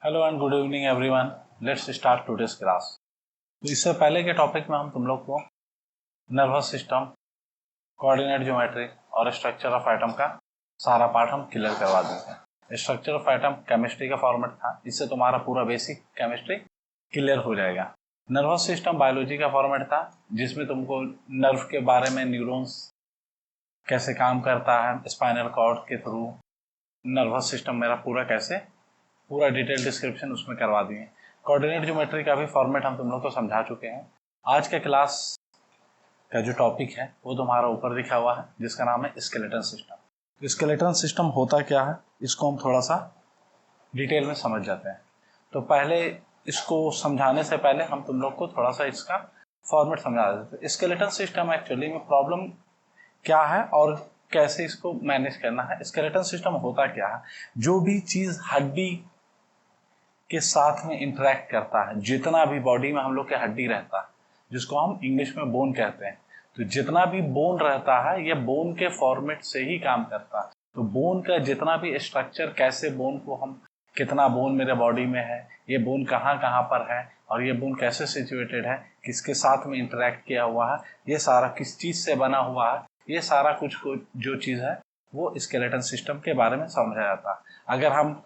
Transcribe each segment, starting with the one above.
Hello and good evening everyone. Let's start today's class. तो इससे पहले के टॉपिक में हम तुम लोग को नर्वस सिस्टम, कोऑर्डिनेट ज्योमेट्री और स्ट्रक्चर ऑफ एटम का सारा पार्ट हम क्लियर करवा देंगे। स्ट्रक्चर ऑफ एटम केमिस्ट्री का फॉर्मेट था, इससे तुम्हारा पूरा बेसिक केमिस्ट्री क्लियर हो जाएगा। नर्वस सिस्टम बायोलॉजी का फॉर्मेट था, जिसमें तुमको नर्व के बारे में, न्यूरॉन्स कैसे काम करता है, स्पाइनल कॉर्ड के थ्रू नर्वस सिस्टम मेरा पूरा डिटेल डिस्क्रिप्शन उसमें करवा दिए। कोऑर्डिनेट ज्योमेट्री का भी फॉर्मेट हम तुम लोग को समझा चुके हैं। आज के क्लास का जो टॉपिक है वो तुम्हारा ऊपर लिखा हुआ है, जिसका नाम है स्केलेटन सिस्टम। स्केलेटन सिस्टम होता क्या है, इसको हम थोड़ा सा डिटेल में समझ जाते हैं। तो पहले इसको समझाने से पहले हम तुम लोग को थोड़ा सा इसका फॉर्मेट समझा देते हैं। स्केलेटन सिस्टम एक्चुअली में प्रॉब्लम क्या है और कैसे इसको मैनेज करना है। स्केलेटन सिस्टम होता क्या है, जो भी चीज हड्डी के साथ में इंटरेक्ट करता है, जितना भी बॉडी में हम लोग के हड्डी रहता है, जिसको हम इंग्लिश में बोन कहते हैं, तो जितना भी बोन रहता है ये बोन के फॉर्मेट से ही काम करता है। तो बोन का जितना भी स्ट्रक्चर, कैसे बोन को हम, कितना बोन मेरे बॉडी में है, ये बोन कहाँ कहाँ पर है और ये बोन कैसे सिचुएटेड है, किसके साथ में इंटरेक्ट किया हुआ है, ये सारा किस चीज से बना हुआ है, ये सारा कुछ जो चीज है वो स्केलेटन सिस्टम के बारे में समझा जाता है। अगर हम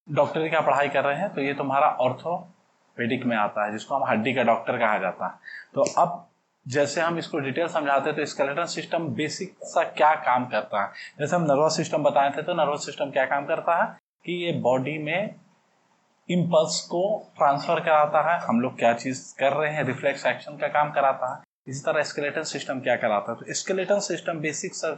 डॉक्टरी का पढ़ाई कर रहे हैं तो ये तुम्हारा ऑर्थोपेडिक में आता है, जिसको हम हड्डी का डॉक्टर कहा जाता है। तो अब जैसे हम इसको डिटेल समझाते हैं तो स्केलेटन सिस्टम बेसिक सा क्या काम करता है। जैसे हम नर्वस सिस्टम बताए थे, तो नर्वस सिस्टम क्या काम करता है कि ये बॉडी में इम्पल्स को ट्रांसफर कराता है, हम लोग क्या चीज कर रहे हैं, रिफ्लेक्स एक्शन का काम कराता है। इसी तरह स्केलेटन सिस्टम क्या कराता है, तो स्केलेटन सिस्टम बेसिक सा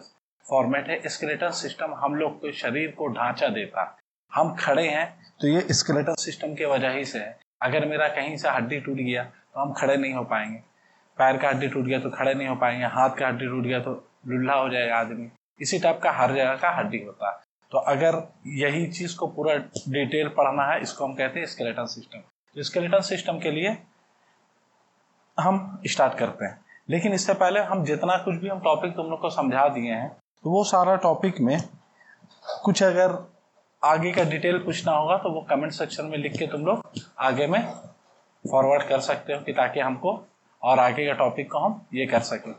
फॉर्मेट है। स्केलेटन सिस्टम हम लोग के शरीर को ढांचा देता है। हम खड़े हैं तो ये स्केलेटन सिस्टम की वजह ही से है। अगर मेरा कहीं से हड्डी टूट गया तो हम खड़े नहीं हो पाएंगे, पैर का हड्डी टूट गया तो खड़े नहीं हो पाएंगे, हाथ का हड्डी टूट गया तो लुल्हा हो जाएगा आदमी। इसी टाइप का हर जगह का हड्डी होता है। तो अगर यही चीज को पूरा डिटेल पढ़ना है, इसको हम कहते हैं स्केलेटन सिस्टम। तो स्केलेटन सिस्टम के लिए हम स्टार्ट करते हैं, लेकिन इससे पहले हम जितना कुछ भी हम टॉपिक तुम लोग को समझा दिए हैं, तो वो सारा टॉपिक में कुछ अगर आगे का डिटेल पूछना होगा तो वो कमेंट सेक्शन में लिख के तुम लोग आगे में फॉरवर्ड कर सकते हो, कि ताकि हमको और आगे का टॉपिक को हम ये कर सकें।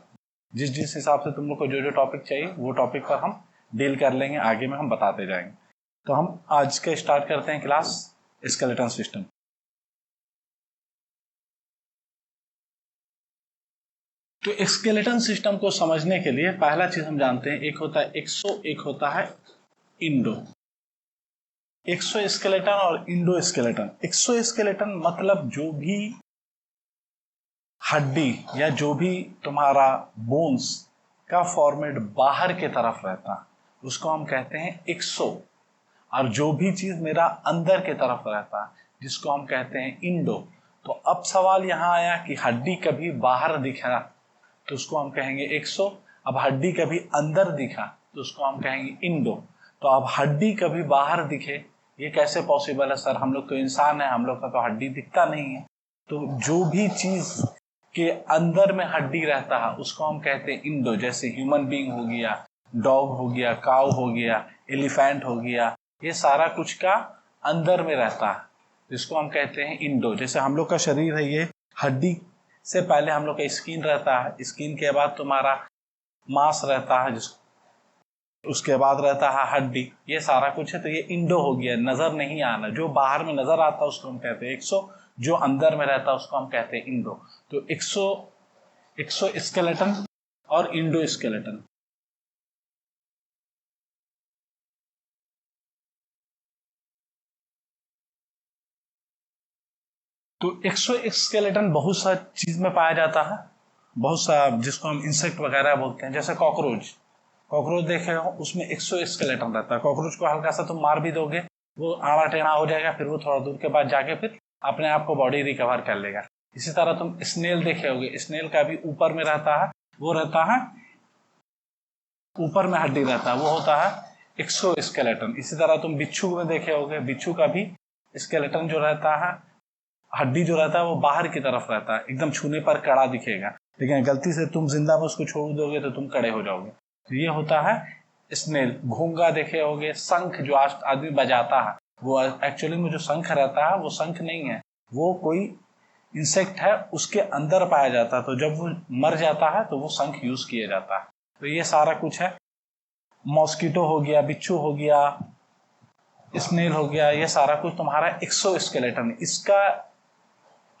जिस हिसाब से तुम लोग को जो टॉपिक चाहिए वो टॉपिक पर हम डील कर लेंगे, आगे में हम बताते जाएंगे। तो हम आज के स्टार्ट करते हैं क्लास स्केलेटन सिस्टम। तो स्केलेटन सिस्टम को समझने के लिए पहला चीज हम जानते हैं, एक होता है एक्सो, एक होता है इंडो। एक्सो स्केलेटन और इंडो स्केलेटन। एक्सो स्केलेटन मतलब जो भी हड्डी या जो भी तुम्हारा बोन्स का फॉर्मेट बाहर के तरफ रहता है उसको हम कहते हैं एक्सो, और जो भी चीज मेरा अंदर के तरफ रहता है जिसको हम कहते हैं इंडो। तो अब सवाल यहाँ आया कि हड्डी कभी बाहर दिखा तो उसको हम कहेंगे एक्सो, अब हड्डी कभी अंदर दिखा तो उसको हम कहेंगे इंडो। तो अब हड्डी कभी बाहर दिखे ये कैसे पॉसिबल है सर, हम लोग तो इंसान है, हम लोग का तो हड्डी दिखता नहीं है। तो जो भी चीज के अंदर में हड्डी रहता है उसको हम कहते हैं इंडो। जैसे ह्यूमन बीइंग हो गया, डॉग हो गया, काऊ हो गया, एलिफेंट हो गया, ये सारा कुछ का अंदर में रहता है, जिसको हम कहते हैं इंडो। जैसे हम लोग का शरीर है, ये हड्डी से पहले हम लोग का स्किन रहता है, स्किन के बाद तुम्हारा मांस रहता है, जिसको उसके बाद रहता है हड्डी, ये सारा कुछ है। तो ये इंडो हो गया, नजर नहीं आना। जो बाहर में नजर आता है उसको हम कहते हैं एक्सो, जो अंदर में रहता है उसको हम कहते हैं इंडो। तो एक्सो स्केलेटन और इंडो स्केलेटन। तो एक्सो स्केलेटन बहुत सा चीज में पाया जाता है, बहुत सा, जिसको हम इंसेक्ट वगैरह बोलते हैं। जैसे कॉकरोच देखे हो, उसमें एक्सो स्केलेटन रहता है। कॉकरोच को हल्का सा तुम मार भी दोगे, वो आड़ा टेढ़ा हो जाएगा, फिर वो थोड़ा दूर के बाद जाके फिर अपने आप को बॉडी रिकवर कर लेगा। इसी तरह तुम स्नेल देखे होगे, स्नेल का भी ऊपर में रहता है, वो रहता है ऊपर में हड्डी रहता है, वो होता है एक्सो स्केलेटन। इसी तरह तुम बिच्छू में देखे होगे, बिच्छू का भी स्केलेटन जो रहता है, हड्डी जो रहता है वो बाहर की तरफ रहता है, एकदम छूने पर कड़ा दिखेगा, लेकिन गलती से तुम जिंदा में उसको छोड़ दोगे तो तुम कड़े हो जाओगे। तो ये होता है स्नेल। घोंगा देखे होगे, शंख जो आदमी बजाता है, वो एक्चुअली में जो शंख रहता है वो शंख नहीं है, वो कोई इंसेक्ट है, उसके अंदर पाया जाता है। तो जब वो मर जाता है तो वो शंख यूज किया जाता है। तो ये सारा कुछ है। मॉस्किटो हो गया, बिच्छू हो गया, स्नेल हो गया, ये सारा कुछ तुम्हारा एक्सोस्केलेटन, इसका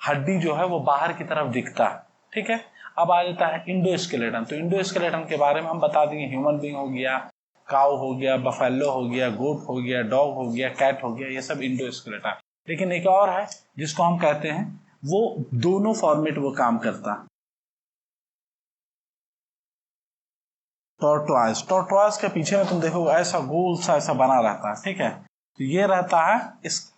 हड्डी जो है वो बाहर की तरफ दिखता है। ठीक है, अब आ जाता है इंडोस्केलेटन। तो इंडोस्केलेटन के बारे में हम बता देंगे, ह्यूमन बीइंग हो गया, काउ हो गया, बफेलो हो गया, गोट हो गया, डॉग हो गया, कैट हो गया, ये सब इंडोस्केलेटन। लेकिन एक और है जिसको हम कहते हैं, वो दोनों फॉर्मेट वो काम करता है, टॉर्टोइज। टॉर्टोइज के पीछे में तुम देखो ऐसा गोल सा ऐसा बना रहता है। ठीक है, तो ये रहता है इस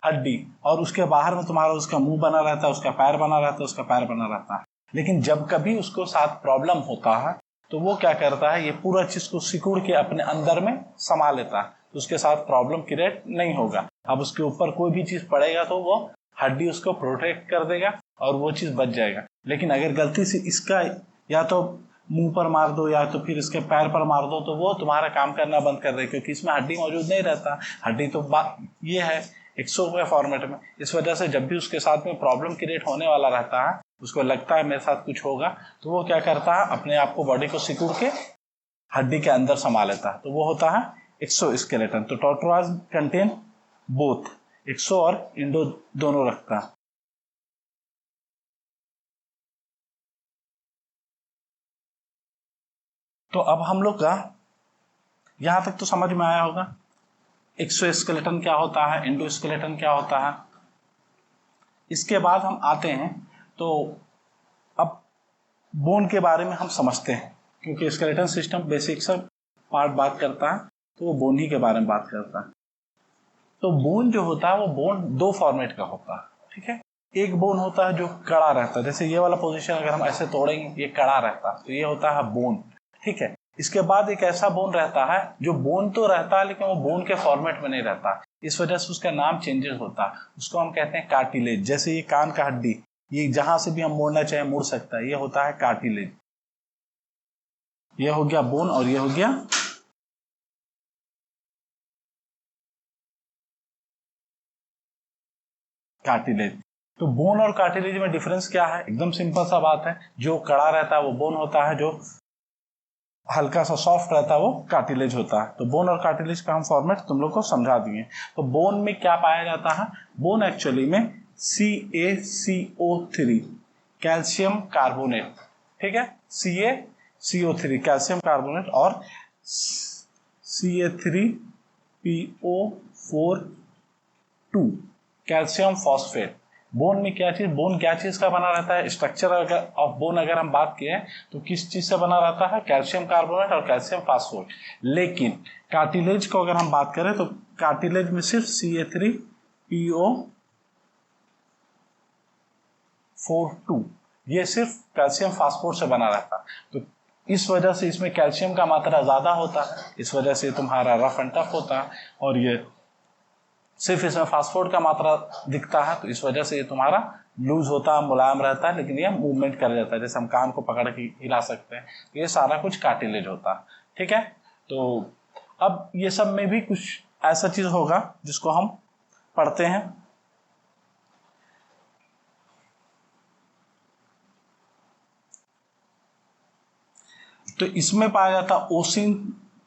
हड्डी, और उसके बाहर में तुम्हारा उसका मुंह बना रहता है, उसका पैर बना रहता है, उसका पैर बना रहता है। लेकिन जब कभी उसको साथ प्रॉब्लम होता है तो वो क्या करता है, ये पूरा चीज को सिकुड़ के अपने अंदर में समा लेता है, तो उसके साथ प्रॉब्लम क्रिएट नहीं होगा। अब उसके ऊपर कोई भी चीज पड़ेगा तो वो हड्डी उसको प्रोटेक्ट कर देगा और वो चीज बच जाएगा। लेकिन अगर गलती से इसका या तो मुंह पर मार दो या तो फिर इसके पैर पर मार दो तो वो तुम्हारा काम करना बंद कर देगा, क्योंकि इसमें हड्डी मौजूद नहीं रहता। हड्डी तो ये है एक्सो के फॉर्मेट में। इस वजह से जब भी उसके साथ में प्रॉब्लम क्रिएट होने वाला रहता है, उसको लगता है मेरे साथ कुछ होगा, तो वो क्या करता है, अपने आप को बॉडी को सिकुड़ के हड्डी के अंदर समा लेता है, तो वो होता है एक्सोस्केलेटन। तो टॉर्टोइज कंटेन बोथ, एक्सो और इंडो दोनों रखता है। तो अब हम लोग का यहां तक तो समझ में आया होगा, एक्सोस्केलेटन क्या होता है, इंडोस्केलेटन क्या होता है। इसके बाद हम आते हैं, तो अब बोन के बारे में हम समझते हैं, क्योंकि स्केलेटन सिस्टम बेसिक सब पार्ट बात करता है, तो वो बोन ही के बारे में बात करता है। तो बोन जो होता है वो बोन दो फॉर्मेट का होता है। ठीक है, एक बोन होता है जो कड़ा रहता है, जैसे ये वाला पोजीशन अगर हम ऐसे तोड़ेंगे ये कड़ा रहता है, तो ये होता है बोन। ठीक है, इसके बाद एक ऐसा बोन रहता है जो बोन तो रहता है लेकिन वो बोन के फॉर्मेट में नहीं रहता, इस वजह से उसका नाम चेंजेस होता है, उसको हम कहते हैं कार्टिलेज। जैसे ये कान का हड्डी, ये जहां से भी हम मोड़ना चाहे मुड़ सकता है, ये होता है कार्टिलेज। ये हो गया बोन और ये हो गया कार्टिलेज। तो बोन और कार्टिलेज में डिफरेंस क्या है, एकदम सिंपल सा बात है, जो कड़ा रहता है वो बोन होता है, जो हल्का सा सॉफ्ट रहता है वो कार्टिलेज होता है। तो बोन और कार्टिलेज का हम फॉर्मेट तुम लोग को समझा दिए। तो बोन में क्या पाया जाता है, बोन एक्चुअली में CaCO3 कैल्शियम कार्बोनेट, ठीक है, CaCO3 कैल्शियम कार्बोनेट और Ca3PO4 कैल्शियम फॉस्फेट। बोन में क्या चीज, बोन क्या चीज का बना रहता है, स्ट्रक्चर अगर ऑफ बोन अगर हम बात किए तो किस चीज से बना रहता है, कैल्शियम कार्बोनेट और कैल्शियम फास्फोरेट। लेकिन कार्टिलेज को अगर हम बात करें तो कार्टिलेज में सिर्फ Ca3PO4 ये सिर्फ कैल्शियम फास्फोरेट से बना रहता है। तो इस वजह से इसमें कैल्शियम का मात्रा ज्यादा होता है, इस वजह से तुम्हारा रफ एंड टफ होता है, और ये सिर्फ इसमें फास्फोरेट का मात्रा दिखता है, तो इस वजह से ये तुम्हारा लूज होता है, मुलायम रहता है, लेकिन ये मूवमेंट कर जाता है, जैसे हम कान को पकड़ के हिला सकते हैं। तो ये सारा कुछ कार्टिलेज होता है। ठीक है, तो अब ये सब में भी कुछ ऐसा चीज होगा जिसको हम पढ़ते हैं। तो इसमें पाया जाता ओसिन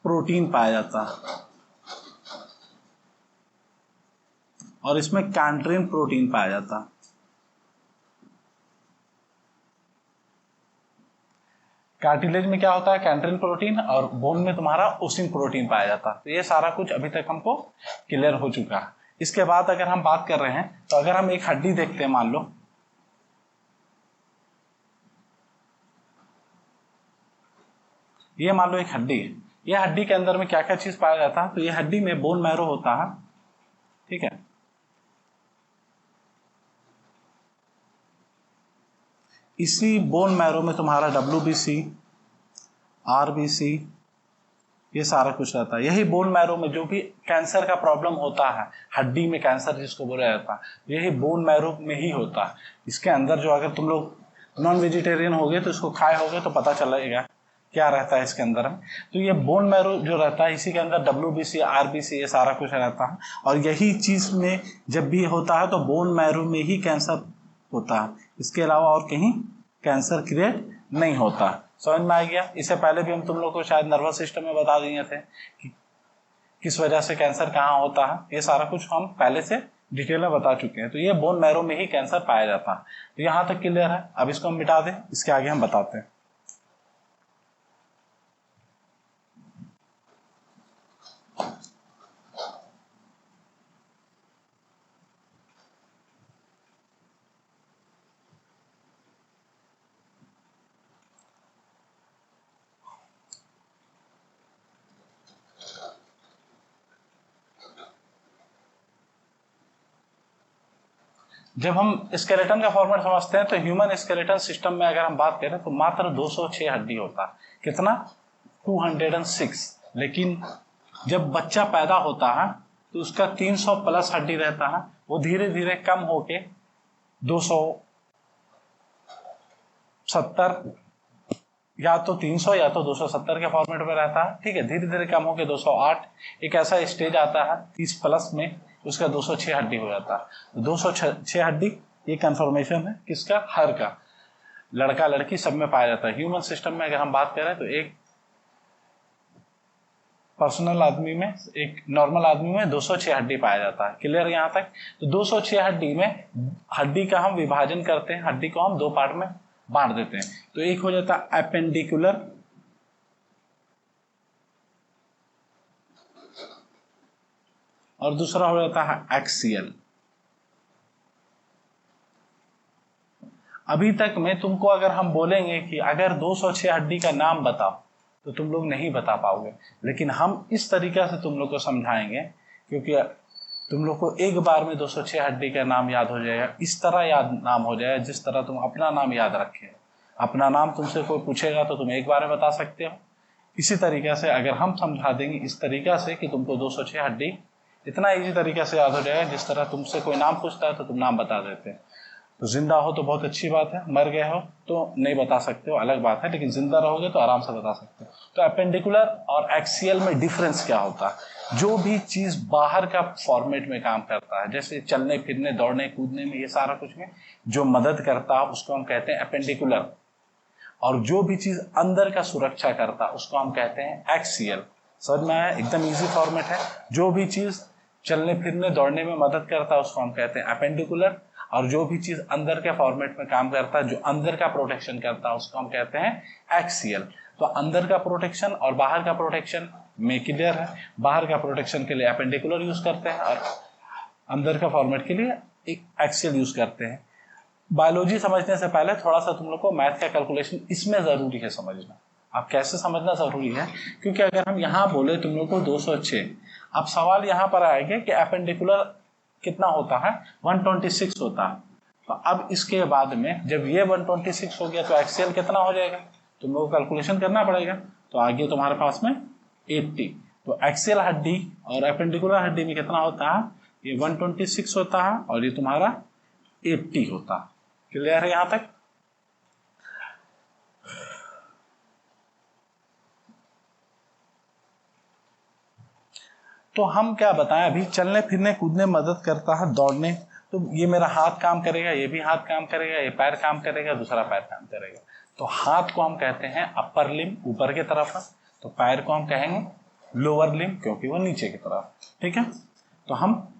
प्रोटीन पाया जाता है, और इसमें कैंट्रिन प्रोटीन पाया जाता है। कार्टिलेज में क्या होता है, कैंट्रिन प्रोटीन, और बोन में तुम्हारा ओसिन प्रोटीन पाया जाता है। तो ये सारा कुछ अभी तक हमको क्लियर हो चुका है। इसके बाद अगर हम बात कर रहे हैं, तो अगर हम एक हड्डी देखते हैं, मान लो ये, मान लो एक हड्डी है, ये हड्डी के अंदर में क्या क्या चीज पाया जाता है, तो ये हड्डी में बोन मैरो होता है। ठीक है, इसी बोन मैरो में तुम्हारा WBC, RBC, ये सारा कुछ रहता है। यही बोन मैरो में जो भी कैंसर का प्रॉब्लम होता है, हड्डी में कैंसर जिसको बोला जाता है, यही बोन मैरो में ही होता है। इसके अंदर जो, अगर तुम लोग नॉन वेजिटेरियन होगे तो इसको खाए होगे तो पता चलेगा क्या रहता है इसके अंदर में। तो ये बोन मैरो जो रहता है इसी के अंदर WBC RBC ये सारा कुछ रहता है, और यही चीज में जब भी होता है तो बोन मैरो में ही कैंसर होता है, इसके अलावा और कहीं कैंसर क्रिएट नहीं होता। समझ में आ गया। इससे पहले भी हम तुम लोग को शायद नर्वस सिस्टम में बता दिए थे कि किस वजह से कैंसर कहाँ होता है, ये सारा कुछ हम पहले से डिटेल में बता चुके हैं। तो ये बोन मैरो में ही कैंसर पाया जाता है। तो यहाँ तक क्लियर है। अब इसको हम मिटा दें, इसके आगे हम बताते हैं। जब हम स्केलेटन का फॉर्मेट समझते हैं तो ह्यूमन स्केलेटन सिस्टम में अगर हम बात करें तो मात्र 206 हड्डी होता है। कितना? 206। लेकिन जब बच्चा पैदा होता है तो उसका 300 प्लस हड्डी रहता है, वो धीरे धीरे कम होके 270 या तो 300 या तो 270 के फॉर्मेट में रहता है। ठीक है, धीरे धीरे कम होके 208, एक ऐसा स्टेज आता है 30 प्लस में, उसका 206 हड्डी हो जाता है। 206 हड्डी ये कंफर्मेशन है किसका? हर का, लड़का लड़की सब में पाया जाता है। ह्यूमन सिस्टम में अगर हम बात करें तो एक पर्सनल आदमी में, एक नॉर्मल आदमी में 206 हड्डी पाया जाता है। क्लियर यहाँ तक? तो 206 हड्डी में हड्डी का हम विभाजन करते हैं, हड्डी को हम दो पार्ट में बांट देते हैं। तो एक हो जाता है एपेंडिकुलर और दूसरा हो जाता है एक्सियल। अभी तक में तुमको अगर हम बोलेंगे कि अगर 206 हड्डी का नाम बताओ तो तुम लोग नहीं बता पाओगे, लेकिन हम इस तरीके से तुम लोग को समझाएंगे क्योंकि तुम लोग को एक बार में 206 हड्डी का नाम याद हो जाएगा। इस तरह याद नाम हो जाएगा जिस तरह तुम अपना नाम याद रखे। अपना नाम तुमसे कोई पूछेगा तो तुम एक बार में बता सकते हो। इसी तरीके से अगर हम समझा देंगे इस तरीका से कि तुमको 206 हड्डी इतना इजी तरीके से याद हो जाएगा जिस तरह तुमसे कोई नाम पूछता है तो तुम नाम बता देते हैं। तो जिंदा हो तो बहुत अच्छी बात है, मर गए हो तो नहीं बता सकते हो, अलग बात है, लेकिन जिंदा रहोगे तो आराम से बता सकते हो। तो एपेंडिकुलर और एक्सियल में डिफरेंस क्या होता है? जो भी चीज बाहर का फॉर्मेट में काम करता है, जैसे चलने फिरने दौड़ने कूदने में, ये सारा कुछ में जो मदद करता है उसको हम कहते हैं एपेंडिकुलर, और जो भी चीज अंदर का सुरक्षा करता है उसको हम कहते हैं एक्सियल। समझ में आया? एकदम इजी फॉर्मेट है। जो भी चीज चलने फिरने दौड़ने में मदद करता है उसको हम कहते हैं एपेंडिकुलर, और जो भी चीज अंदर के फॉर्मेट में काम करता है, जो अंदर का प्रोटेक्शन करता है, उसको हम कहते हैं एक्सियल। तो अंदर का प्रोटेक्शन और बाहर का प्रोटेक्शन में क्लियर है। बाहर का प्रोटेक्शन के लिए एपेंडिकुलर यूज करते हैं और अंदर का फॉर्मेट के लिए एक एक्सियल यूज करते हैं। बायोलॉजी समझने से पहले थोड़ा सा तुम लोग को मैथ का कैलकुलेशन इसमें जरूरी है समझना। अब कैसे समझना जरूरी है? क्योंकि अगर हम यहाँ बोले तुम लोग को 206, अब सवाल यहाँ पर आएगा कि एपेंडिकुलर कितना होता है? 126 होता है। तो अब इसके बाद में जब ये 126 हो गया तो एक्सियल कितना हो जाएगा? तुम लोग को कैलकुलेशन करना पड़ेगा। तो आगे तुम्हारे पास में 80। तो एक्सियल हड्डी और एपेंडिकुलर हड्डी में कितना होता है? ये 126 होता है और ये तुम्हारा 80 होता है। क्लियर है यहां तक? तो हम क्या बताएं, अभी चलने फिरने कूदने मदद करता है, दौड़ने, तो ये मेरा हाथ काम करेगा, ये भी हाथ काम करेगा, ये पैर काम करेगा, दूसरा पैर काम करेगा। तो हाथ को हम कहते हैं अपर लिम, ऊपर की तरफ है, तो पैर को हम कहेंगे लोअर लिम क्योंकि वो नीचे की तरफ। ठीक है, तो हम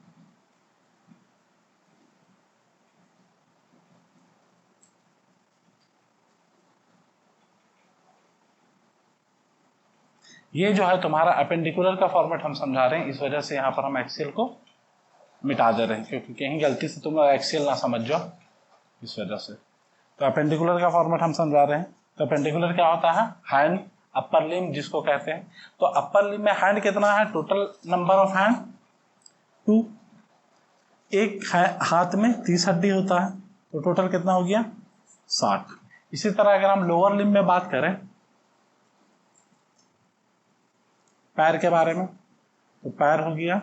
ये जो है तुम्हारा एपेंडिकुलर का फॉर्मेट हम समझा रहे हैं, इस वजह से यहाँ पर हम एक्सियल को मिटा दे रहे हैं क्योंकि कहीं गलती से तुम एक्सियल ना समझ जाओ, इस वजह से। तो एपेंडिकुलर का फॉर्मेट हम समझा रहे हैं। तो एपेंडिकुलर क्या होता है? हैंड, अपर लिम जिसको कहते हैं। तो अपर लिम में हैंड कितना है? Total number of hand 2। एक हाथ में 30 हड्डी होता है, तो टोटल कितना हो गया? 60। इसी तरह अगर हम लोअर लिम में बात करें पैर के बारे में, तो पैर हो गया,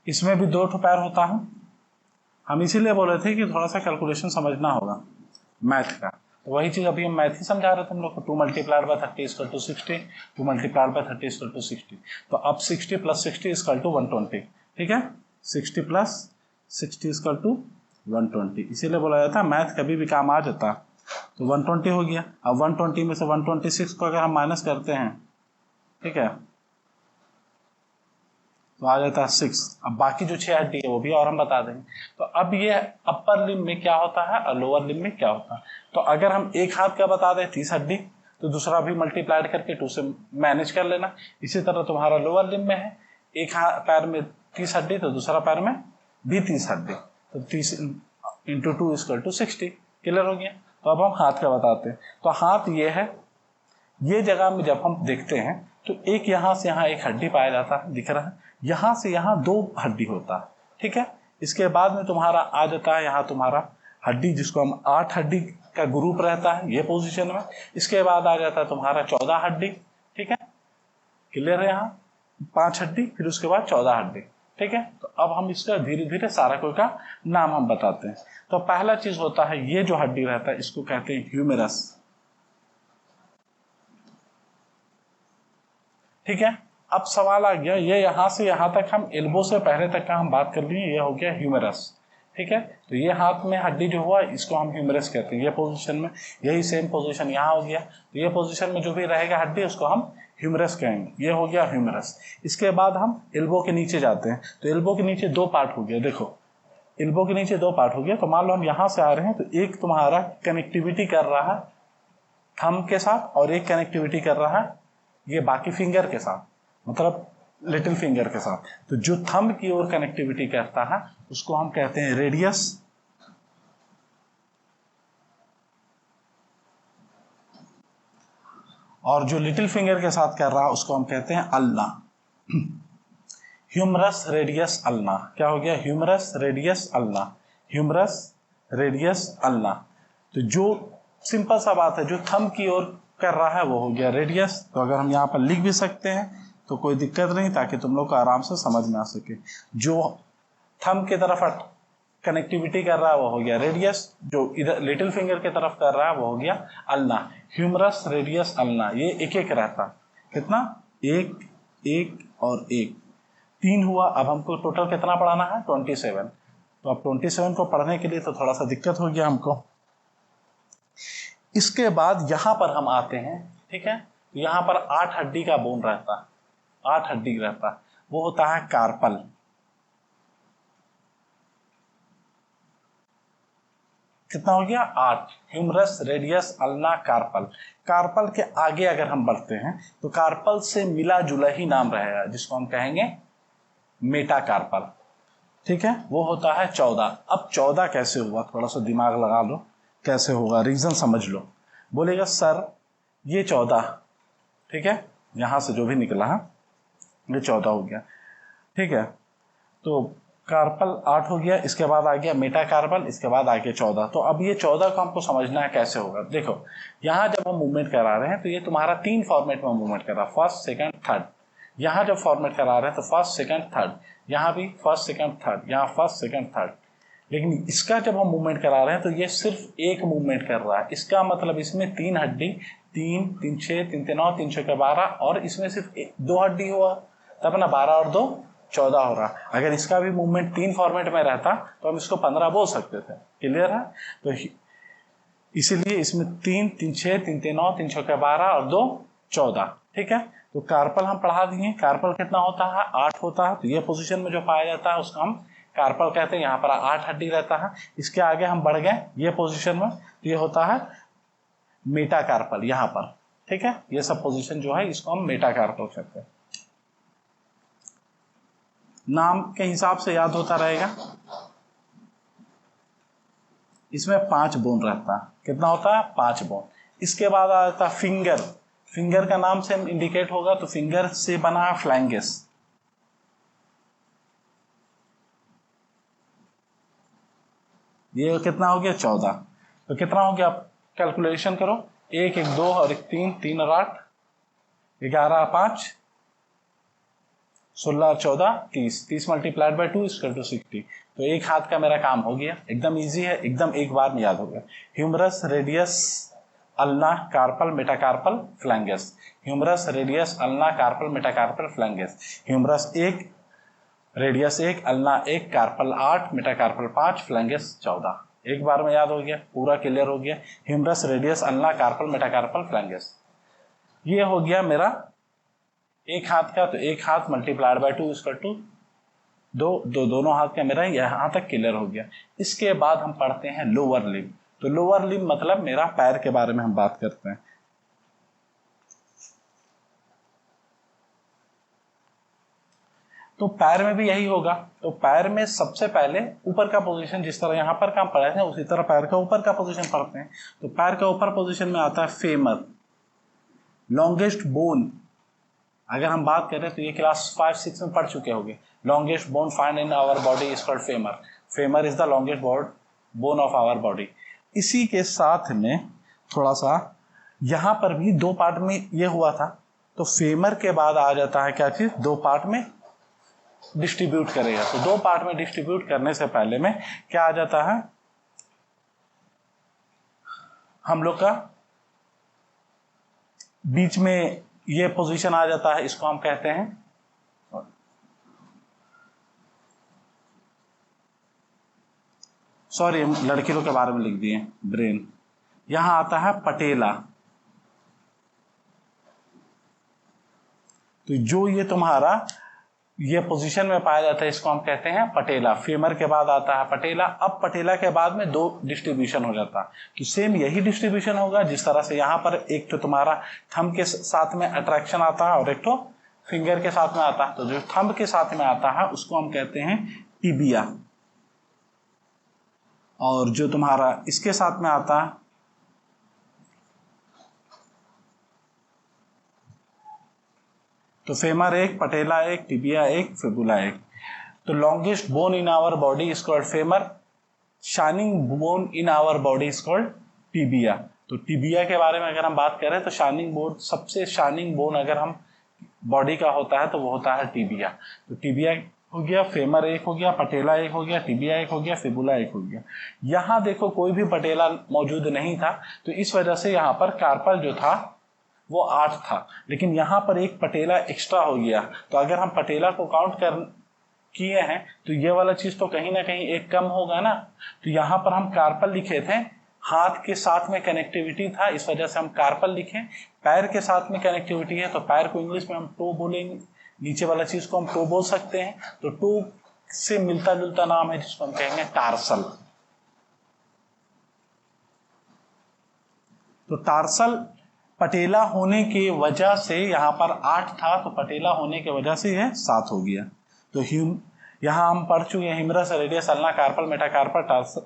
इसमें भी 2 पैर होता है। हम इसीलिए बोले थे कि थोड़ा सा कैलकुलेशन समझना होगा मैथ का। तो वही चीज अभी हम मैथ ही समझा रहे थे हम लोग को, 2 multiplied by 30 equal to 60, 2 multiplied by 30 equal to 60। तो अब 60 प्लस 60 इक्वल टू 120, ठीक है, 60 प्लस 60 इक्वल टू 120। इसीलिए बोला जाता है मैथ कभी भी काम आ जाता। तो 120 हो गया। अब 120 में से 126 को अगर हम माइनस करते हैं, ठीक है, तो आ जाता है 6। अब बाकी जो 6 हड्डी है वो भी और हम बता देंगे। तो अब ये अपर लिम्ब में क्या होता है और लोअर लिम्ब में क्या होता है। तो अगर हम एक हाथ का बता दें 30 हड्डी, तो दूसरा भी मल्टीप्लाइड करके 2 से मैनेज कर लेना। इसी तरह तुम्हारा लोअर लिम्ब में है, एक हाथ पैर में 30 हड्डी तो दूसरा पैर में भी 30 हड्डी, तो 30 इंटू 2 इक्वल टू 60। क्लियर हो गया। तो अब हम हाथ का बताते हैं। तो हाथ ये है, ये जगह में जब हम देखते हैं तो एक यहाँ से यहाँ एक हड्डी पाया जाता है, दिख रहा है, यहाँ से यहाँ 2 हड्डी होता है, ठीक है। इसके बाद में तुम्हारा आ जाता है यहाँ तुम्हारा हड्डी, जिसको हम 8 हड्डी का ग्रुप रहता है ये पोजीशन में। इसके बाद आ जाता है तुम्हारा 14 हड्डी, ठीक है, क्लियर है। यहाँ 5 हड्डी, फिर उसके बाद 14 हड्डी, ठीक है। तो अब हम इसका धीरे धीरे सारा कोई का नाम हम बताते हैं। तो पहला चीज होता है ये जो हड्डी रहता है इसको कहते हैं ह्यूमेरस, ठीक है। अब सवाल आ गया, ये यहां से यहां तक हम एल्बो से पहले तक का हम बात कर लिए, ये हो गया ह्यूमेरस, ठीक है। तो ये हाथ में हड्डी जो हुआ इसको हम ह्यूमेरस कहते हैं। ये पोजीशन में, यही सेम पोजीशन यहाँ हो गया, तो ये पोजीशन में जो भी रहेगा हड्डी उसको हम ह्यूमेरस कहेंगे। ये हो गया ह्यूमेरस। इसके बाद हम एल्बो के नीचे जाते हैं। तो एल्बो के नीचे 2 पार्ट हो गया, देखो एल्बो के नीचे 2 पार्ट हो गया। तो मान लो हम यहाँ से आ रहे हैं, तो एक तुम्हारा कनेक्टिविटी कर रहा है थंब के साथ और एक कनेक्टिविटी कर रहा है ये बाकी फिंगर के साथ, मतलब लिटिल फिंगर के साथ। तो जो थंब की ओर कनेक्टिविटी करता है उसको हम कहते हैं रेडियस, और जो लिटिल फिंगर के साथ कर रहा है उसको हम कहते हैं अल्ना। ह्यूमरस रेडियस अल्ना, क्या हो गया, humerus radius ulna, humerus radius ulna. तो जो सिंपल सा बात है, जो थंब की ओर कर रहा है वो हो गया रेडियस। तो अगर हम यहाँ पर लिख भी सकते हैं तो कोई दिक्कत नहीं, ताकि तुम लोग को आराम से समझ में आ सके। जो थंब की तरफ कनेक्टिविटी कर रहा है वो हो गया रेडियस, जो इधर लिटिल फिंगर की तरफ कर रहा है वो हो गया अल्ना। ह्यूमरस रेडियस अल्ना, ये एक एक रहता, कितना, 1 1 और 1 3 हुआ। अब हमको टोटल कितना पढ़ाना है, 27। तो अब 27 को पढ़ने के लिए तो थोड़ा सा दिक्कत हो गया हमको। इसके बाद यहां पर हम आते हैं, ठीक है। यहां पर 8 हड्डी का बोन रहता है, 8 हड्डी रहता है, वो होता है कार्पल। कितना हो गया, 8। Humerus radius ulna carpal. Carpal के आगे अगर हम बढ़ते हैं तो कार्पल से मिला जुला ही नाम रहेगा, जिसको हम कहेंगे मेटाकार्पल, ठीक है। वो होता है 14। अब 14 कैसे हुआ, थोड़ा सा दिमाग लगा लो, कैसे होगा, रीजन समझ लो। बोलेगा सर ये 14, ठीक है, यहां से जो भी निकला है ये 14 हो गया, ठीक है। तो कार्पल 8 हो गया, इसके बाद आ गया मेटाकार्पल, इसके बाद आ गया 14। तो अब ये 14 को हमको समझना है कैसे होगा। देखो यहाँ जब हम मूवमेंट करा रहे हैं तो ये तुम्हारा 3 फॉर्मेट में मूवमेंट कर रहा है, फर्स्ट सेकंड थर्ड। यहाँ जब फॉर्मेट करा रहे हैं तो फर्स्ट सेकंड थर्ड, यहाँ भी फर्स्ट सेकंड थर्ड, यहाँ फर्स्ट सेकंड थर्ड। लेकिन इसका जब हम मूवमेंट करा रहे हैं तो ये सिर्फ एक मूवमेंट कर रहा है। इसका मतलब इसमें 3 हड्डी, 3 3 6 3 3 9 3 6 12, और इसमें सिर्फ 2 हड्डी हुआ, तब ना 12 और 2 14 हो रहा। अगर इसका भी मूवमेंट 3 फॉर्मेट में रहता तो हम इसको 15 बोल सकते थे। क्लियर है। तो इसीलिए इसमें 3 3 6 3 3 9 3 6 12 और 2 14, ठीक है। तो कार्पल हम पढ़ा दिए। कार्पल कितना होता है, 8 होता है। तो ये पोजीशन में जो पाया जाता है उसको हम कार्पल कहते हैं। यहाँ पर 8 हड्डी रहता है। इसके आगे हम बढ़ गए ये पोजीशन में, तो ये होता है मेटाकार्पल यहाँ पर, ठीक है। ये सब पोजीशन जो है इसको हम मेटाकार्पल कहते हैं। नाम के हिसाब से याद होता रहेगा। इसमें 5 बोन रहता है। कितना होता है, 5 बोन। इसके बाद आ जाता है फिंगर। फिंगर का नाम से इंडिकेट होगा, तो फिंगर से बना है फ्लैंगस। ये कितना हो गया, 14। तो कितना हो गया, कैलकुलेशन करो, 1 1 2 और 1 3 3 और 8 11 5 16 और 14 30। 30 मल्टीप्लाइड बाई 2 इक्वल टू 60। तो एक हाथ का मेरा काम हो गया, एकदम इजी है, एकदम एक बार में याद हो गया। Humerus radius ulna carpal metacarpal phalanges, humerus radius ulna carpal metacarpal phalanges, humerus 1, radius 1, ulna 1, carpal 8, metacarpal 5, phalanges 14। एक बार में याद हो गया, पूरा क्लियर हो गया। Humerus radius ulna carpal metacarpal phalanges, ये हो गया मेरा एक हाथ का, तो एक हाथ मल्टीप्लाइड बाय 2 इक्वल टू 2, दोनों हाथ का मेरा यहाँ तक क्लियर हो गया। इसके बाद हम पढ़ते हैं लोअर लिम्ब। तो लोअर लिम्ब मतलब मेरा पैर के बारे में हम बात करते हैं। तो पैर में भी यही होगा। तो पैर में सबसे पहले ऊपर का पोजीशन, जिस तरह यहाँ पर काम पढ़े थे उसी तरह पैर का ऊपर का पोजीशन पढ़ते हैं। तो पैर का ऊपर पोजीशन में आता है फेमर, लॉन्गेस्ट बोन। अगर हम बात करें तो ये क्लास 5-6 में पढ़ चुके होंगे। Longest bone find in our body is called femur. Femur is the longest bone of our body. इसी के साथ में थोड़ा सा यहाँ पर भी 2 पार्ट में ये हुआ था। तो फेमर के बाद आ जाता है क्या चीज, 2 पार्ट में डिस्ट्रीब्यूट करेगा। तो 2 पार्ट में डिस्ट्रीब्यूट करने से पहले में क्या आ जाता है, हम लोग का बीच में ये पोजीशन आ जाता है, इसको हम कहते हैं, सॉरी लड़की लोग के बारे में लिख दिए, ब्रेन। यहां आता है पटेला। तो जो ये तुम्हारा ये पोजीशन में पाया जाता है इसको हम कहते हैं पटेला। फेमर के बाद आता है पटेला। अब पटेला के बाद में 2 डिस्ट्रीब्यूशन हो जाता है। तो सेम यही डिस्ट्रीब्यूशन होगा जिस तरह से यहाँ पर एक तो तुम्हारा थंब के साथ में अट्रैक्शन आता है और एक तो फिंगर के साथ में आता है। तो जो थंब के साथ में आता है उसको हम कहते हैं टिबिया, और जो तुम्हारा इसके साथ में आता है तो फेमर 1, पटेला 1, टिबिया 1, फिबुला 1। तो longest bone in our body is called femur, shining bone in our body is called tibia. Tibia टिबिया के बारे में अगर हम बात करें तो शाइनिंग बोन, सबसे शाइनिंग बोन अगर हम बॉडी का होता है तो वो होता है टिबिया। तो टिबिया हो गया, फेमर 1 हो गया, पटेला 1 हो गया, टिबिया 1 हो गया, फिबुला 1 हो गया। यहाँ देखो कोई भी पटेला मौजूद नहीं था, तो इस वजह से यहाँ पर कार्पल जो था वो 8 था, लेकिन यहाँ पर एक पटेला एक्स्ट्रा हो गया। तो अगर हम पटेला को काउंट कर किए हैं तो ये वाला चीज तो कहीं ना कहीं एक कम होगा ना। तो यहाँ पर हम कार्पल लिखे थे, हाथ के साथ में कनेक्टिविटी था, इस वजह से हम कार्पल लिखे। पैर के साथ में कनेक्टिविटी है तो पैर को इंग्लिश में हम टो बोलेंगे, नीचे वाला चीज को हम टो बोल सकते हैं। तो टो से मिलता जुलता नाम है जिसको हम कहेंगे टार्सल। तो टार्सल पटेला होने की वजह से यहाँ पर 8 था, तो पटेला होने की वजह से यह 7 हो गया। तो यहाँ हम पढ़ चुके हैं humerus radius ulna carpal metacarpal tarsal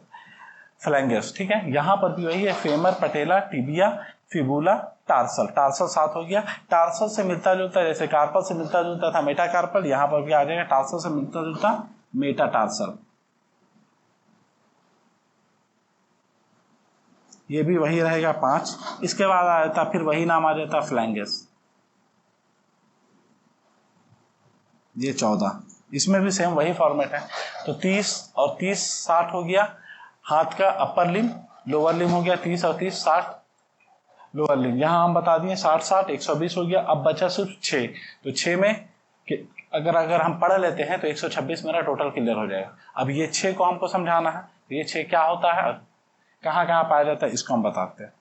phalanges. ठीक है, यहाँ पर भी वही है, femur, patella, tibia, fibula, tarsal. Tarsal 7 हो गया। टार्सल से मिलता जुलता, जैसे कार्पल से मिलता जुलता था मेटाकार्पल, यहाँ पर भी आ जाएगा टार्सल से मिलता जुलता मेटाटार्सल। ये भी वही रहेगा 5। इसके बाद आ जाता फिर वही नाम आ जाता फ्लैंगस, ये 14। इसमें भी सेम वही फॉर्मेट है। तो 30 और 30 60 हो गया हाथ का अपर लिम्ब, लोअर लिम्ब हो गया 30 और 30 60 लोअर लिम्ब। यहाँ हम बता दिए 60 60 120 हो गया। अब बचा सिर्फ 6। तो 6 में अगर हम पढ़ लेते हैं तो 126 मेरा टोटल क्लियर हो जाएगा। अब ये 6 को हमको समझाना है, तो ये 6 क्या होता है, कहाँ कहाँ पाया जाता है, इसको हम बताते हैं।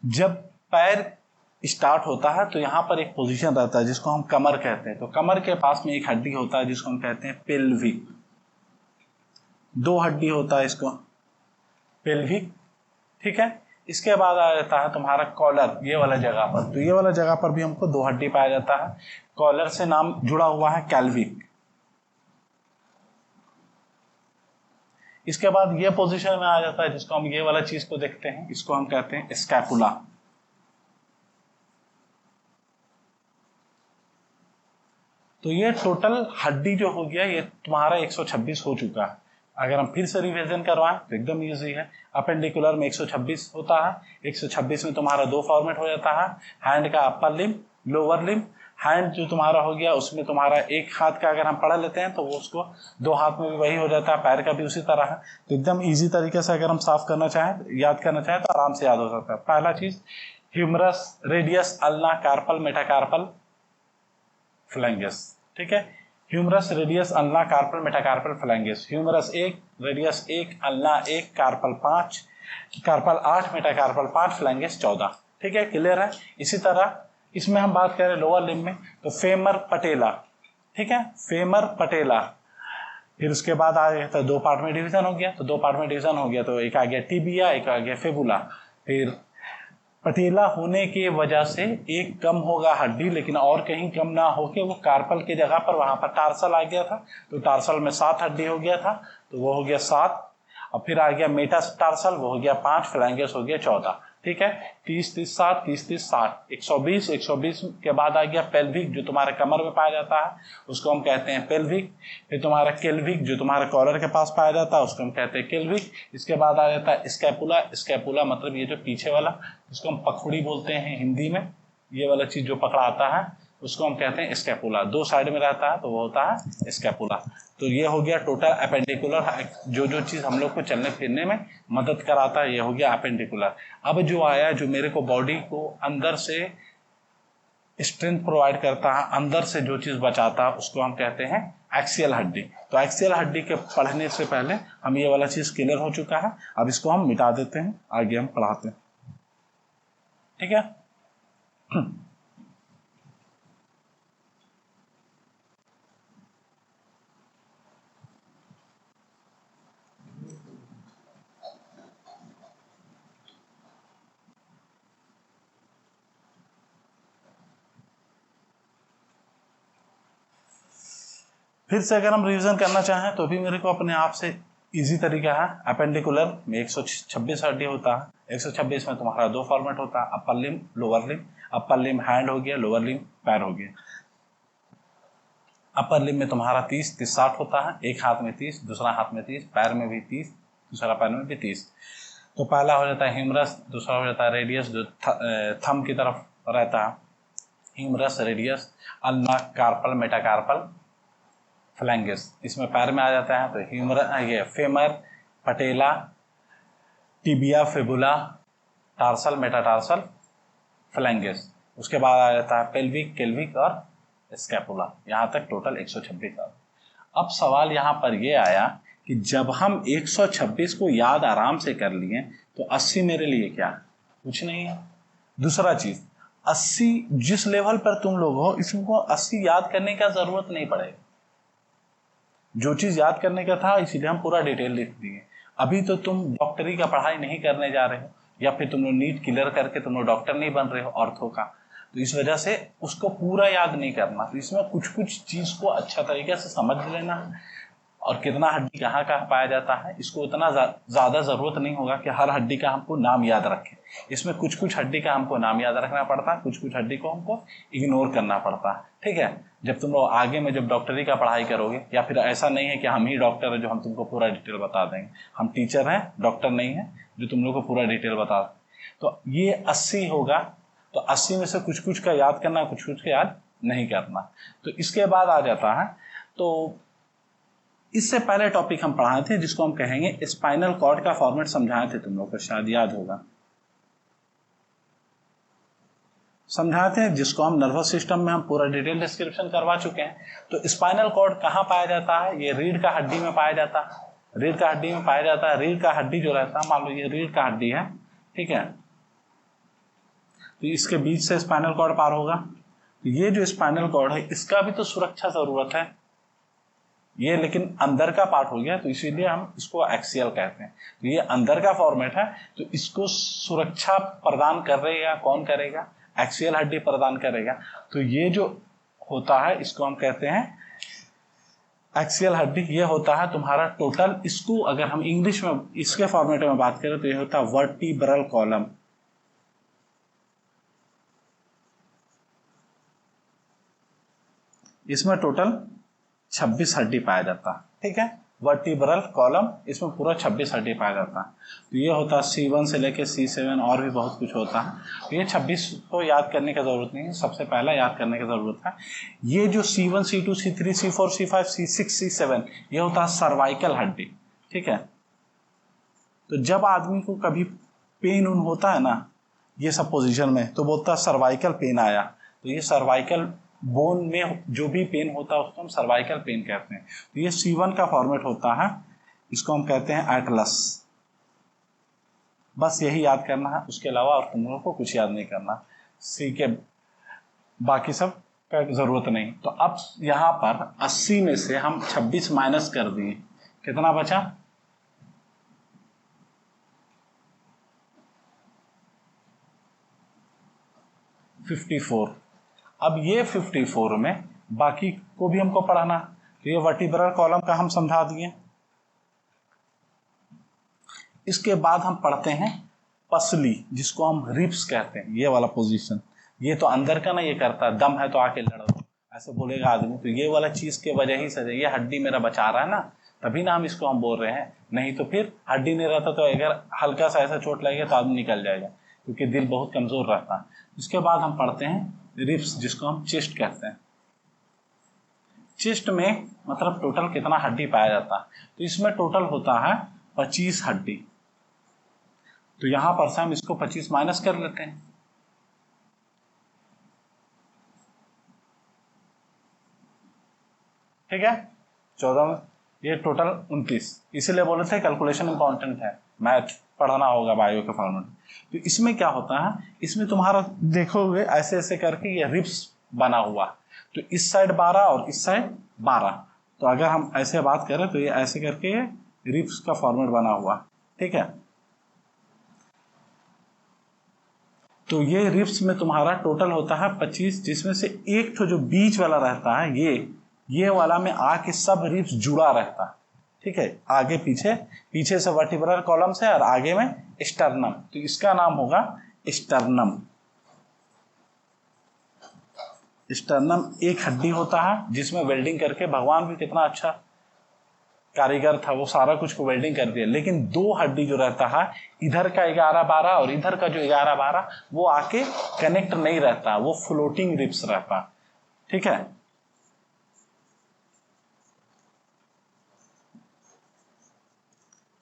जब पैर स्टार्ट होता है तो यहाँ पर एक पोजीशन रहता है जिसको हम कमर कहते हैं। तो कमर के पास में एक हड्डी होता है जिसको हम कहते हैं पेल्विक। 2 हड्डी होता है इसको, पेल्विक। ठीक है, इसके बाद आ जाता है तुम्हारा कॉलर, ये वाला जगह पर। तो ये वाला जगह पर भी हमको 2 हड्डी पाया जाता है। कॉलर से नाम जुड़ा हुआ है कैल्विक। इसके बाद ये पोजीशन में आ जाता है जिसको हम ये वाला चीज को देखते हैं, इसको हम कहते हैं स्कैपुला। तो ये टोटल हड्डी जो हो गया ये तुम्हारा 126 हो चुका है। अगर हम फिर से रिवीजन करवाएं तो एकदम इजी है। अपेंडिकुलर में 126 होता है। 126 में तुम्हारा 2 फॉर्मेट हो जाता है, हैंड का upper limb, lower limb. Hand जो तुम्हारा हो गया उसमें तुम्हारा एक हाथ का अगर हम पढ़ लेते हैं तो वो उसको दो हाथ में भी वही हो जाता है, पैर का भी उसी तरह है। तो एकदम इजी तरीके से अगर हम साफ करना चाहें, याद करना चाहें तो आराम से याद हो सकता है। पहला चीज humerus, radius, ulna, carpal, metacarpal, phalanges. ठीक है, humerus, radius, ulna, carpal, metacarpal, phalanges. Humerus 1, radius 1, ulna 1, carpal 5, carpal 8, metacarpal 5, phalanges 14। ठीक है, क्लियर है। इसी तरह इसमें हम बात करें लोअर लिम्ब में तो फेमर पटेला। ठीक है, फेमर पटेला। फिर उसके बाद आ गया तो दो पार्ट में डिवीजन हो गया, तो दो पार्ट में डिवीजन हो गया तो एक आ गया टिबिया, एक आ गया फेबुला। फिर पटेला होने की वजह से एक कम होगा हड्डी, लेकिन और कहीं कम ना होके वो कार्पल की जगह पर वहां पर टार्सल आ गया था, तो टार्सल में 7 हड्डी हो गया था, तो वो हो गया 7। और फिर आ गया मेटाटार्सल, वो हो गया 5, फ्लैंगस हो गया 14। ठीक है, 30 30 60, 30 30 60, 120। 120 के बाद आ गया पेल्विक, जो तुम्हारे कमर में पाया जाता है उसको हम कहते हैं पेल्विक। फिर तुम्हारा केल्विक, जो तुम्हारे कॉलर के पास पाया जाता है उसको हम कहते हैं केल्विक। इसके बाद आ जाता है स्कैपुला। स्कैपुला मतलब ये जो पीछे वाला, इसको हम पखुड़ी बोलते हैं हिंदी में, ये वाला चीज जो पकड़ा आता है उसको हम कहते हैं स्कैपुला। दो साइड में रहता है तो वो होता है स्कैपुला। तो ये हो गया टोटल अपेंडिकुलर, जो जो चीज हम लोग को चलने फिरने में मदद कराता है, ये हो गया अपेंडिकुलर। अब जो आया, जो मेरे को बॉडी को अंदर से स्ट्रेंथ प्रोवाइड करता है, अंदर से जो चीज बचाता है, उसको हम कहते हैं एक्सियल हड्डी। तो एक्सियल हड्डी के पढ़ने से पहले हम ये वाला चीज क्लियर हो चुका है, अब इसको हम मिटा देते हैं, आगे हम पढ़ाते हैं। ठीक है, फिर से अगर हम रिवीजन करना चाहें तो भी मेरे को अपने आप से इजी तरीका है। अपेंडिकुलर में 126 हड्डी होता है, 126 में तुम्हारा दो फॉर्मेट होता है, upper limb, lower limb. Upper limb hand हो गया, लोअर लिम्ब पैर हो गया। अपर लिम्ब में तुम्हारा 30 30 60 होता है, एक हाथ में 30, दूसरा हाथ में 30, पैर में भी 30, दूसरा पैर में भी 30। तो पहला हो जाता है ह्यूमरस, दूसरा हो जाता है रेडियस, जो थंब की तरफ रहता है, humerus, radius, ulna, carpal, metacarpal, phalanges. इसमें पैर में आ जाता है तो ये femur, patella, tibia, fibula, tarsal, metatarsal, phalanges. उसके बाद आ जाता है पेल्विक, केल्विक और स्कैपुला। यहाँ तक टोटल 126 आ। अब सवाल यहाँ पर ये आया कि जब हम 126 को याद आराम से कर लिए तो 80 मेरे लिए क्या है? कुछ नहीं है। दूसरा चीज, 80 जिस लेवल पर तुम लोग हो, इसको 80 याद करने का जरूरत नहीं पड़ेगा। जो चीज याद करने का था इसीलिए हम पूरा डिटेल लिख दिए। अभी तो तुम डॉक्टरी का पढ़ाई नहीं करने जा रहे हो, या फिर तुम लोग नीट क्लियर करके तुम लोग डॉक्टर नहीं बन रहे हो ऑर्थो का, तो इस वजह से उसको पूरा याद नहीं करना। तो इसमें कुछ कुछ चीज को अच्छा तरीके से समझ लेना है, और कितना हड्डी कहाँ कहाँ पाया जाता है इसको उतना ज्यादा जरूरत नहीं होगा कि हर हड्डी का हमको नाम याद रखें। इसमें कुछ कुछ हड्डी का हमको नाम याद रखना पड़ता है, कुछ कुछ हड्डी को हमको इग्नोर करना पड़ता है। ठीक है, जब तुम लोग आगे में जब डॉक्टरी का पढ़ाई करोगे, या फिर ऐसा नहीं है कि हम ही डॉक्टर है जो हम तुमको पूरा डिटेल बता देंगे, हम टीचर हैं, डॉक्टर नहीं है जो तुम लोग को पूरा डिटेल बता। तो ये 80 होगा, तो 80 में से कुछ कुछ का याद करना, कुछ कुछ का याद नहीं करना। तो इसके बाद आ जाता है, तो इससे पहले टॉपिक हम पढ़ाए थे जिसको हम कहेंगे स्पाइनल कॉर्ड का फॉर्मेट, समझाए थे तुम लोग को, शायद याद होगा, समझाए थे, जिसको हम नर्वस सिस्टम में हम पूरा डिटेल डिस्क्रिप्शन करवा चुके हैं। तो स्पाइनल कॉर्ड कहाँ पाया जाता है? ये रीढ़ का हड्डी में पाया जाता है, रीढ़ का हड्डी में पाया जाता है। रीढ़ का हड्डी जो रहता है, मान लो ये रीढ़ का हड्डी है, ठीक है, तो इसके बीच से स्पाइनल कॉर्ड पार होगा। तो ये जो स्पाइनल कॉर्ड है इसका भी तो सुरक्षा जरूरत है, ये लेकिन अंदर का पार्ट हो गया, तो इसीलिए हम इसको एक्सियल कहते हैं। तो ये अंदर का फॉर्मेट है, तो इसको सुरक्षा प्रदान करेगा कौन करेगा? एक्सियल हड्डी प्रदान करेगा। तो ये जो होता है इसको हम कहते हैं एक्सियल हड्डी। ये होता है तुम्हारा टोटल, इसको अगर हम इंग्लिश में इसके फॉर्मेट में बात करें तो ये होता है वर्टिब्रल कॉलम। इसमें टोटल 26 हड्डी पाया जाता है। ठीक है, वर्टिब्रल कॉलम, इसमें पूरा 26 हड्डी पाया जाता है। तो ये होता है C1 से लेके C7 और भी बहुत कुछ होता है। तो ये 26 को याद करने की ज़रूरत नहीं है, सबसे पहला याद करने की ज़रूरत है ये जो C1 C2 C3 C4 C5 C6 C7 ये होता है सर्वाइकल हड्डी, ठीक है। तो जब आदमी को कभी पेन उन होता है ना ये सब पोजीशन में, तो बोलता है सर्वाइकल पेन आया। तो ये सर्वाइकल बोन में जो भी पेन होता है उसको हम सर्वाइकल पेन कहते हैं। तो ये C1 का फॉर्मेट होता है, इसको हम कहते हैं एटलस। बस यही याद करना है, उसके अलावा और तुम लोगों को कुछ याद नहीं करना, सी के बाकी सब का जरूरत नहीं। तो अब यहाँ पर 80 में से हम 26 माइनस कर दिए, कितना बचा? 54। अब ये 54 में बाकी को भी हमको पढ़ाना। तो ये वर्टिब्रल कॉलम का हम समझा दिए। इसके बाद हम पढ़ते हैं पसली, जिसको हम रिब्स कहते हैं, ये वाला पोजीशन। ये तो अंदर का ना ये करता है, दम है तो आके लड़ो, ऐसे बोलेगा आदमी। तो ये वाला चीज के वजह ही से ये हड्डी मेरा बचा रहा है ना, तभी ना हम इसको हम बोल रहे हैं। नहीं तो फिर हड्डी नहीं रहता तो अगर हल्का सा ऐसा चोट लगेगा तो आदमी निकल जाएगा, क्योंकि दिल बहुत कमजोर रहता है। इसके बाद हम पढ़ते हैं रिब्स, जिसको हम चेस्ट कहते हैं। चेस्ट में मतलब टोटल कितना हड्डी पाया जाता है? तो इसमें टोटल होता है 25 हड्डी। तो यहां पर से हम इसको 25 माइनस कर लेते हैं। ठीक है, 14 ये टोटल 29। इसीलिए बोले थे कैलकुलेशन इंपॉर्टेंट है, मैथ पढ़ाना होगा बायो के फॉर्मेट। तो इसमें क्या होता है, इसमें तुम्हारा देखोगे ऐसे ऐसे करके ये रिब्स बना हुआ, तो इस साइड 12 और इस साइड 12। तो अगर हम ऐसे बात करें तो ये ऐसे करके ये रिब्स का फॉर्मेट बना हुआ, ठीक है। तो ये रिब्स में तुम्हारा टोटल होता है 25, जिसमें से एक तो जो बीच वाला रहता है ये वाला में आके सब रिब्स जुड़ा रहता है, ठीक है। आगे पीछे, पीछे से वर्टिब्रल कॉलम से और आगे में स्टर्नम, तो इसका नाम होगा स्टर्नम। स्टर्नम एक हड्डी होता है जिसमें वेल्डिंग करके भगवान भी कितना अच्छा कारीगर था, वो सारा कुछ को वेल्डिंग कर दिया। लेकिन दो हड्डी जो रहता है, इधर का 11-12 और इधर का जो 11-12, वो आके कनेक्ट नहीं रहता, वो फ्लोटिंग रिब्स रहता, ठीक है।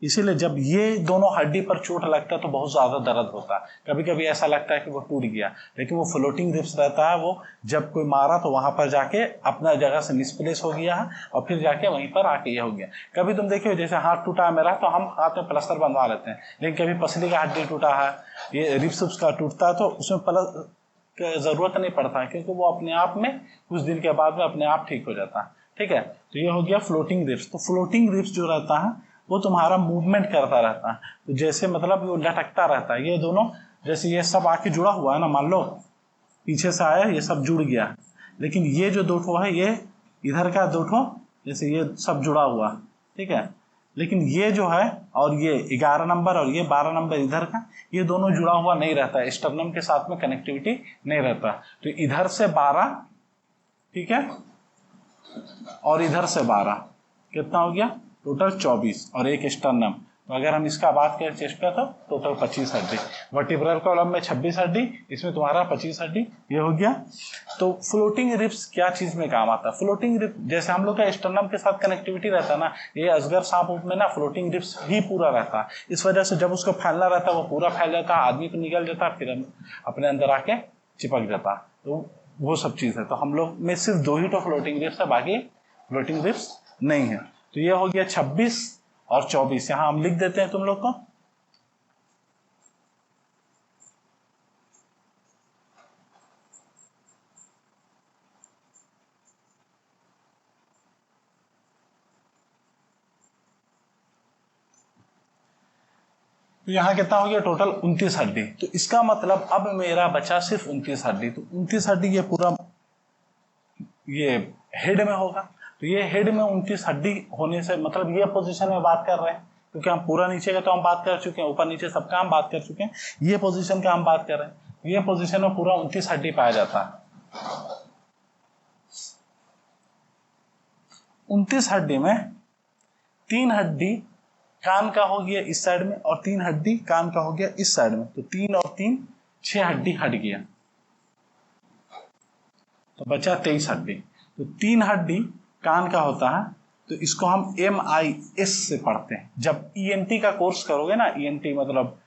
इसीलिए जब ये दोनों हड्डी पर चोट लगता है तो बहुत ज्यादा दर्द होता है। कभी कभी ऐसा लगता है कि वो टूट गया, लेकिन वो फ्लोटिंग रिब्स रहता है, वो जब कोई मारा तो वहां पर जाके अपना जगह से मिसप्लेस हो गया है और फिर जाके वहीं पर आके ये हो गया। कभी तुम देखिए जैसे हाथ टूटा है मेरा, तो हम हाथ में प्लास्टर बनवा लेते हैं, लेकिन कभी पसली का हड्डी टूटा है, ये रिब्स का टूटता है, तो उसमें प्लास्टर जरूरत नहीं पड़ता है, क्योंकि वो अपने आप में कुछ दिन के बाद में अपने आप ठीक हो जाता है, ठीक है। तो ये हो गया फ्लोटिंग रिब्स। तो फ्लोटिंग रिब्स जो रहता है वो तुम्हारा मूवमेंट करता रहता है, तो जैसे मतलब वो लटकता रहता है। ये दोनों जैसे ये सब आके जुड़ा हुआ है ना, मान लो पीछे से आया ये सब जुड़ गया, लेकिन ये जो दो ठो है ये इधर का दो ठो, जैसे ये सब जुड़ा हुआ, ठीक है। लेकिन ये जो है और ये 11 नंबर और ये 12 नंबर इधर का, ये दोनों जुड़ा हुआ नहीं रहता है, स्टर्नम के साथ में कनेक्टिविटी नहीं रहता। तो इधर से 12, ठीक है, और इधर से 12, कितना हो गया? टोटल 24 और एक स्टर्नम। तो अगर हम इसका बात करें चेस्ट का, तो टोटल 25 हड्डी। वर्टिब्रल कॉलम में 26 हड्डी, इसमें तुम्हारा 25 हड्डी, ये हो गया। तो फ्लोटिंग रिब्स क्या चीज में काम आता है? फ्लोटिंग रिब्स जैसे हम लोग का स्टर्नम के साथ कनेक्टिविटी रहता है ना, ये अजगर सांप में ना फ्लोटिंग रिब्स ही पूरा रहता है। इस वजह से जब उसको फैलना रहता है वो पूरा फैल जाता है, आदमी को निकल जाता है, फिर अपने अंदर आके चिपक जाता है। तो वो सब चीज है। तो हम लोग में सिर्फ 2 ही तो फ्लोटिंग रिब्स है, बाकी फ्लोटिंग रिब्स नहीं है। तो ये हो गया 26 और 24, यहां हम लिख देते हैं तुम लोग को। तो यहां कितना हो गया? टोटल 29 हड्डी। तो इसका मतलब अब मेरा बचा सिर्फ 29 हड्डी। तो 29 हड्डी ये पूरा ये हेड में होगा। तो ये हेड में 29 हड्डी होने से मतलब ये पोजीशन में बात कर रहे हैं, क्योंकि हम पूरा नीचे का तो हम बात कर चुके हैं, ऊपर नीचे सबका हम बात कर चुके हैं, ये पोजीशन का हम बात कर रहे हैं। ये पोजीशन में पूरा 29 हड्डी पाया जाता है। 29 हड्डी में 3 हड्डी कान का हो गया इस साइड में और 3 हड्डी कान का हो गया इस साइड में, तो 3 और 3 6 हड्डी हट गया, तो बचा 23 हड्डी। तो 3 हड्डी कान का होता है, तो इसको हम MIS से पढ़ते हैं। जब ENT का कोर्स करोगे ना, ENT मतलब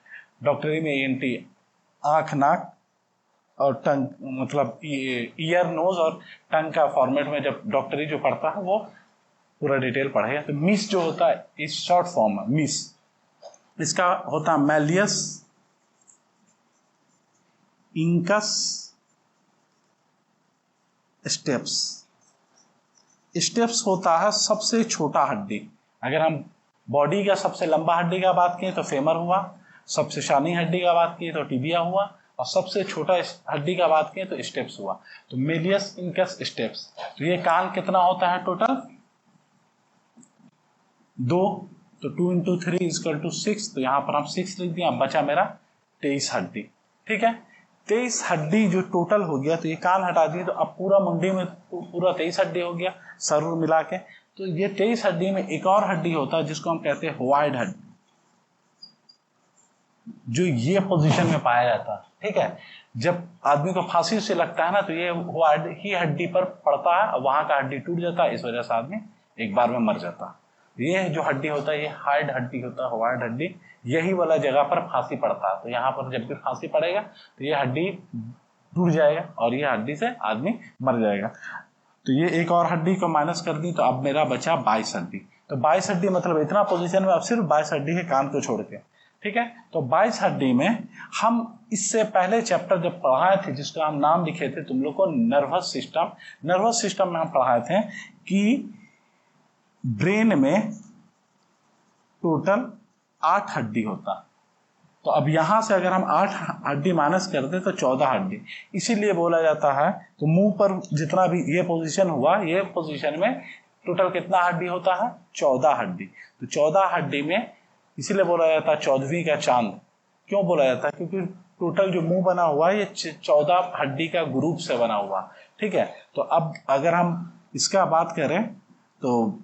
डॉक्टरी में ENT आंख नाक और टंग मतलब ईयर नोज और टंग का फॉर्मेट में जब डॉक्टरी जो पढ़ता है वो पूरा डिटेल पढ़ेगा। तो मिस जो होता है इस शॉर्ट फॉर्म में मिस, इसका होता है मैलियस इंकस स्टेप्स। स्टेप्स होता है सबसे छोटा हड्डी। अगर हम बॉडी का सबसे लंबा हड्डी का बात करें तो फेमर हुआ, सबसे शानी हड्डी का बात करें तो टिबिया हुआ, और सबसे छोटा हड्डी का बात करें तो स्टेप्स हुआ। तो मेलियस इंकस स्टेप्स। तो ये कान कितना होता है टोटल 2, तो 2 × 3 = 6, तो यहाँ पर हम 6 लिख दिया, बचा मेरा 23 हड्डी। ठीक है, 23 हड्डी जो टोटल हो गया, तो ये कान हटा दिए तो अब पूरा मुंडी में पूरा 23 हड्डी हो गया सर मिला के। तो ये 23 हड्डी में एक और हड्डी होता है जिसको हम कहते हैं होवाइड हड्डी, जो ये पोजीशन में पाया जाता है। ठीक है, जब आदमी को फांसी से लगता है ना, तो ये होवाइड ही हड्डी पर पड़ता है और वहां का हड्डी टूट जाता है, इस वजह से आदमी एक बार में मर जाता है। ये जो हड्डी होता है ये हाइड हड्डी होता है, होवाइड हड्डी, यही वाला जगह पर फांसी पड़ता है। तो यहाँ पर जब भी फांसी पड़ेगा तो ये हड्डी टूट जाएगा और ये हड्डी से आदमी मर जाएगा। तो ये एक और हड्डी को माइनस कर दी, तो अब मेरा बचा 22 हड्डी। तो 22 हड्डी मतलब इतना पोजीशन में अब सिर्फ 22 हड्डी है कान को छोड़ के। ठीक है, तो 22 हड्डी में हम इससे पहले चैप्टर जब पढ़ाए थे जिसका हम नाम लिखे थे तुम लोग को नर्वस सिस्टम, नर्वस सिस्टम में हम पढ़ाए थे कि ब्रेन में टोटल 8 हड्डी होता। तो अब यहां से अगर हम 8 हड्डी माइनस कर दें तो 14 हड्डी। इसीलिए बोला जाता है, तो मुंह पर जितना भी ये पोजीशन हुआ, ये पोजीशन में टोटल कितना हड्डी होता है 14 हड्डी। तो 14 हड्डी में इसीलिए बोला जाता है 14वीं का चांद। क्यों बोला जाता है? क्योंकि टोटल जो मुंह बना हुआ है ये 14 हड्डी का ग्रुप से बना हुआ। ठीक है, तो अब अगर हम इसका बात करें तो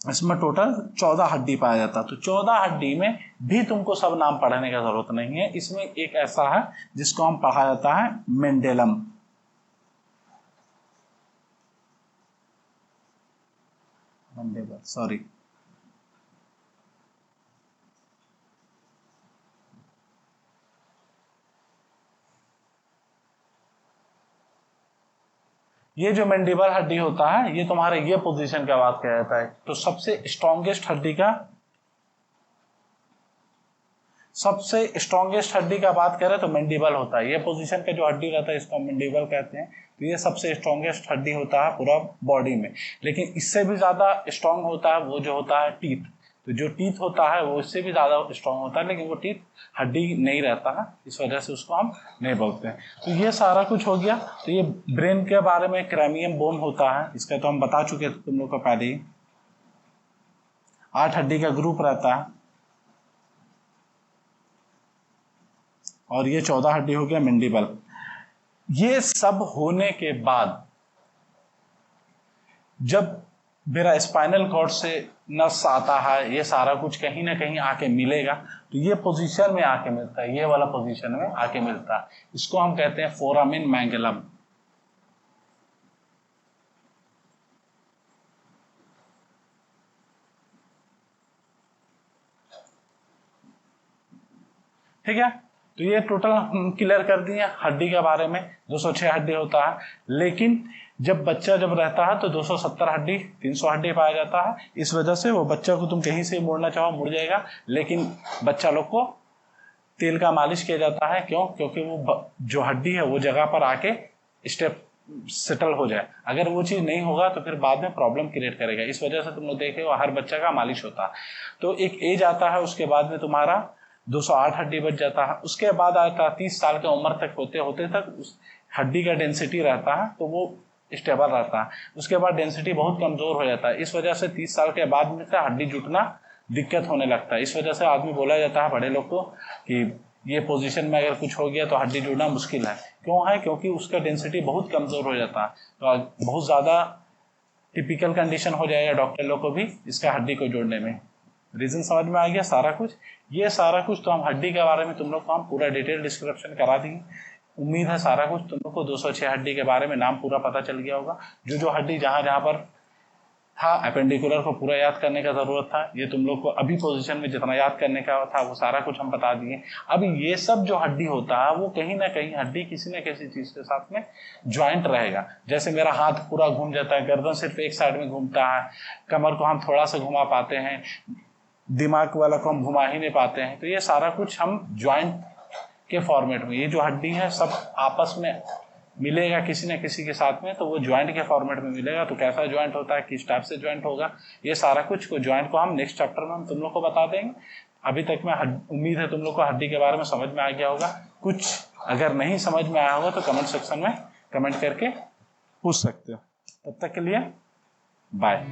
इसमें टोटल 14 हड्डी पाया जाता है। तो 14 हड्डी में भी तुमको सब नाम पढ़ने का जरूरत नहीं है। इसमें एक ऐसा है जिसको हम पढ़ा जाता है मेंडेलम। मेंडेबल, सॉरी, ये जो मैंडिबल हड्डी होता है ये तुम्हारे ये पोजीशन का बात किया जाता है। तो सबसे स्ट्रॉन्गेस्ट हड्डी का बात करें तो मैंडिबल होता है। ये पोजीशन का जो हड्डी रहता है इसको मैंडिबल कहते हैं। तो ये सबसे स्ट्रॉन्गेस्ट हड्डी होता है पूरा बॉडी में। लेकिन इससे भी ज्यादा स्ट्रॉन्ग होता है वो जो होता है टीथ। तो जो टीथ होता है वो इससे भी ज्यादा स्ट्रॉन्ग होता है, लेकिन वो टीथ हड्डी नहीं रहता है, इस वजह से उसको हम नहीं बोलते हैं। तो ये सारा कुछ हो गया। तो ये ब्रेन के बारे में क्रैनियम बोन होता है, इसका तो हम बता चुके थे तुम लोग को पहले ही। 8 हड्डी का ग्रुप रहता है और ये 14 हड्डी हो गया मैंडिबल। ये सब होने के बाद जब मेरा स्पाइनल कॉर्ड से नस आता है, ये सारा कुछ कहीं ना कहीं आके मिलेगा, तो ये पोजीशन में आके मिलता है, ये वाला पोजीशन में आके मिलता है। इसको हम कहते हैं फोरामिन मैंगलम। ठीक है, तो ये टोटल हम क्लियर कर दिए हड्डी के बारे में। 206 हड्डी होता है, लेकिन जब बच्चा जब रहता है तो 270 हड्डी 300 हड्डी पाया जाता है। इस वजह से वो बच्चा को तुम कहीं से मोड़ना चाहो मुड़ जाएगा, लेकिन बच्चा लोग को तेल का मालिश किया जाता है। क्यों? क्योंकि वो जो हड्डी है वो जगह पर आके स्टेप सेटल हो जाए। अगर वो चीज नहीं होगा तो फिर बाद में प्रॉब्लम क्रिएट करेगा। इस वजह से तुम लोग देखे हो हर बच्चा का मालिश होता है। तो एक एज आता है, उसके बाद में तुम्हारा 208 हड्डी बच जाता है। उसके बाद आता है 30 साल की उम्र तक होते तक उस हड्डी का डेंसिटी रहता है तो वो स्टेबल रहता है। उसके बाद डेंसिटी बहुत कमजोर हो जाता है। इस वजह से 30 साल के बाद में हड्डी जुटना दिक्कत होने लगता है। इस वजह से आदमी बोला जाता है बड़े लोग को कि ये पोजीशन में अगर कुछ हो गया तो हड्डी जुड़ना मुश्किल है। क्यों है? क्योंकि उसका डेंसिटी बहुत कमजोर हो जाता है। तो बहुत ज्यादा टिपिकल कंडीशन हो जाएगा डॉक्टर लोग को भी इसका हड्डी को जोड़ने में। रीजन समझ में आ गया सारा कुछ। ये सारा कुछ तो हम हड्डी के बारे में तुम लोग को हम पूरा डिटेल डिस्क्रिप्शन करा देंगे। उम्मीद है सारा कुछ तुम लोग को 206 हड्डी के बारे में नाम पूरा पता चल गया होगा। जो जो हड्डी जहां जहां पर था अपेंडिकुलर को पूरा याद करने का जरूरत था, ये तुम लोग को अभी पोजीशन में जितना याद करने का था वो सारा कुछ हम बता दिए। अब ये सब जो हड्डी होता है वो कहीं ना कहीं हड्डी किसी न किसी चीज के साथ में ज्वाइंट रहेगा। जैसे मेरा हाथ पूरा घूम जाता है, गर्दन सिर्फ एक साइड में घूमता है, कमर को हम थोड़ा सा घुमा पाते हैं, दिमाग वाला को हम घुमा ही नहीं पाते हैं, तो ये सारा कुछ हम ज्वाइंट के फॉर्मेट में, ये जो हड्डी है सब आपस में मिलेगा किसी न किसी के साथ में, तो वो ज्वाइंट के फॉर्मेट में मिलेगा। तो कैसा ज्वाइंट होता है, किस टाइप से ज्वाइंट होगा, ये सारा कुछ को ज्वाइंट को हम नेक्स्ट चैप्टर में हम तुम लोग को बता देंगे। अभी तक में उम्मीद है तुम लोग को हड्डी के बारे में समझ में आ गया होगा। कुछ अगर नहीं समझ में आया होगा तो कमेंट सेक्शन में कमेंट करके पूछ सकते हो। तब तक के लिए बाय।